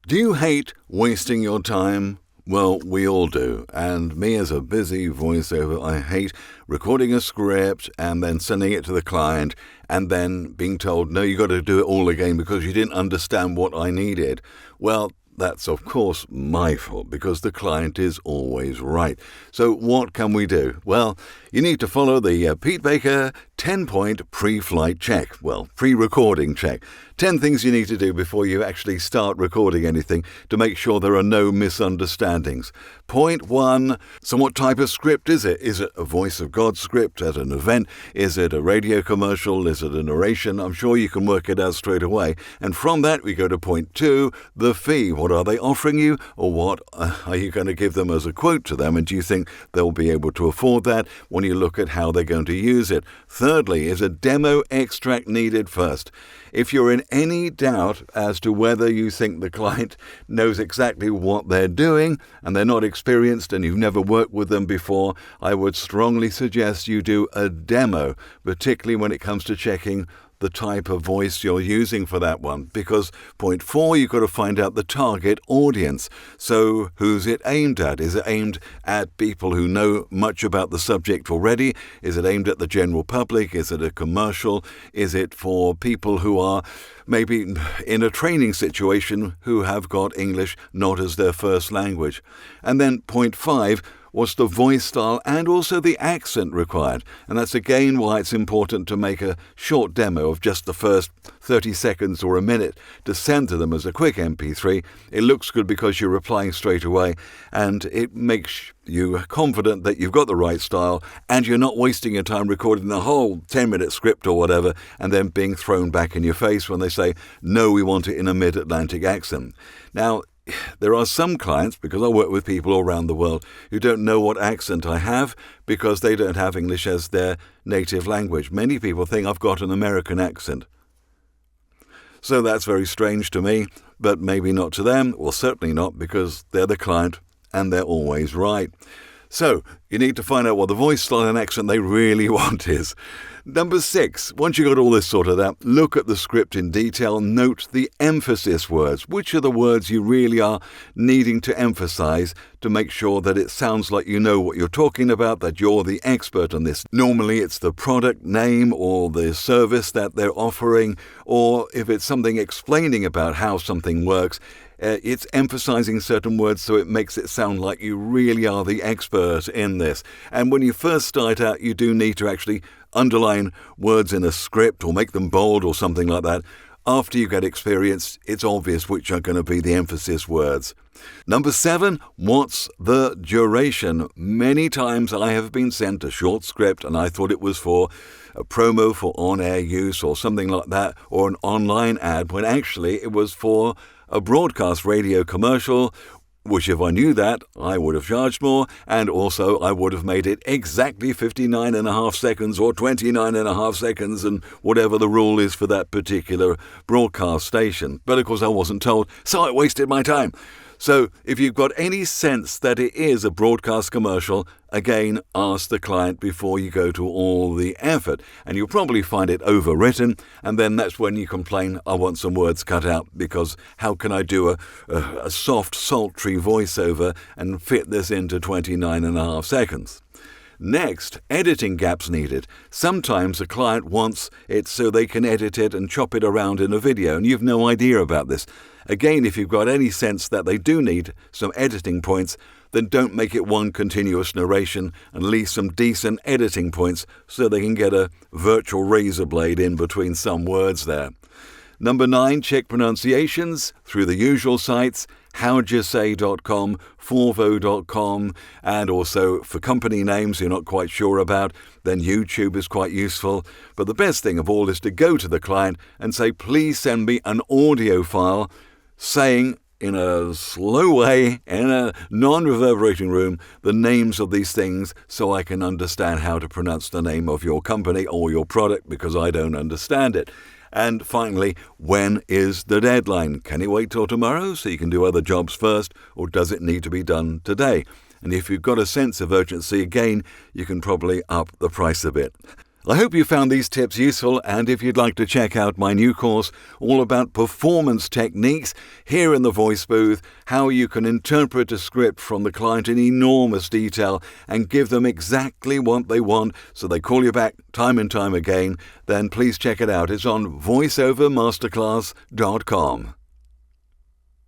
Do you hate wasting your time? Well, we all do. And me as a busy voiceover, I hate recording a script and then sending it to the client and then being told, no, you got to do it all again because you didn't understand what I needed. Well, that's, of course, my fault because the client is always right. So what can we do? Well, you need to follow the Pete Baker 10-point pre-flight check. Well, pre-recording check. 10 things you need to do before you actually start recording anything to make sure there are no misunderstandings. Point 1, so what type of script is it? Is it a Voice of God script at an event? Is it a radio commercial? Is it a narration? I'm sure you can work it out straight away. And from that, we go to point 2, the fee. What are they offering you? Or what are you going to give them as a quote to them? And do you think they'll be able to afford that when you look at how they're going to use it? Thirdly, is a demo extract needed first? If you're in any doubt as to whether you think the client knows exactly what they're doing and they're not experienced and you've never worked with them before, I would strongly suggest you do a demo, particularly when it comes to checking the type of voice you're using for that one. Because point 4, you've got to find out the target audience. So who's it aimed at? Is it aimed at people who know much about the subject already? Is it aimed at the general public? Is it a commercial? Is it for people who are maybe in a training situation who have got English not as their first language? And then point 5, what's the voice style and also the accent required? And that's again why it's important to make a short demo of just the first 30 seconds or a minute to send to them as a quick MP3. It looks good because you're replying straight away and it makes you confident that you've got the right style and you're not wasting your time recording the whole 10-minute script or whatever and then being thrown back in your face when they say, no, we want it in a mid-Atlantic accent. Now, there are some clients, because I work with people all around the world, who don't know what accent I have because they don't have English as their native language. Many people think I've got an American accent. So that's very strange to me, but maybe not to them, or certainly not because they're the client and they're always right. So you need to find out what the voice style and accent they really want is. Number 6, once you've got all this sorted out, look at the script in detail, note the emphasis words. Which are the words you really are needing to emphasize to make sure that it sounds like you know what you're talking about, that you're the expert on this. Normally it's the product name or the service that they're offering, or if it's something explaining about how something works, it's emphasizing certain words so it makes it sound like you really are the expert in this. And when you first start out, you do need to actually underline words in a script or make them bold or something like that. After you get experience, it's obvious which are going to be the emphasis words. Number 7, what's the duration? Many times I have been sent a short script and I thought it was for a promo for on-air use or something like that, or an online ad, when actually it was for a broadcast radio commercial, which if I knew that, I would have charged more, and also I would have made it exactly 59.5 seconds or 29.5 seconds and whatever the rule is for that particular broadcast station. But of course I wasn't told, so I wasted my time. So if you've got any sense that it is a broadcast commercial, again, ask the client before you go to all the effort. And you'll probably find it overwritten, and then that's when you complain, I want some words cut out, because how can I do a soft, sultry voiceover and fit this into 29.5 seconds? Next, editing gaps needed. Sometimes a client wants it so they can edit it and chop it around in a video, and you've no idea about this. Again, if you've got any sense that they do need some editing points, then don't make it one continuous narration and leave some decent editing points so they can get a virtual razor blade in between some words there. Number 9, check pronunciations through the usual sites, howdyousay.com, forvo.com, and also for company names you're not quite sure about, then YouTube is quite useful. But the best thing of all is to go to the client and say, please send me an audio file saying in a slow way, in a non-reverberating room, the names of these things so I can understand how to pronounce the name of your company or your product because I don't understand it. And finally, when is the deadline? Can it wait till tomorrow so you can do other jobs first, or does it need to be done today? And if you've got a sense of urgency, again, you can probably up the price a bit. I hope you found these tips useful, and if you'd like to check out my new course all about performance techniques here in the voice booth, how you can interpret a script from the client in enormous detail and give them exactly what they want so they call you back time and time again, then please check it out. It's on voiceovermasterclass.com.